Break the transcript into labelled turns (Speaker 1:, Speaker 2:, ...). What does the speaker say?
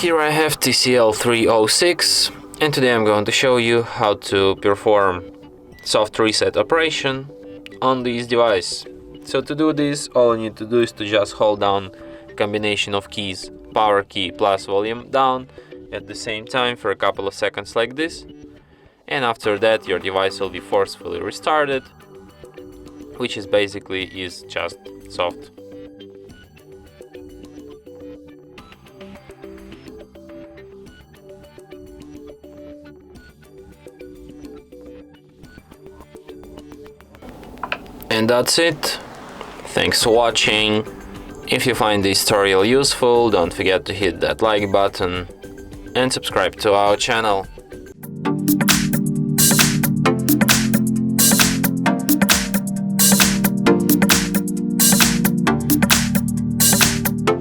Speaker 1: Here I have TCL 306, and today I'm going to show you how to perform soft reset operation on this device. So to do this, all you need to do is to just hold down combination of keys, power key plus volume down at the same time for a couple of seconds like this, and after that your device will be forcefully restarted, which is basically just soft. And that's it. Thanks for watching. If you find this tutorial useful, don't forget to hit that like button and subscribe to our channel.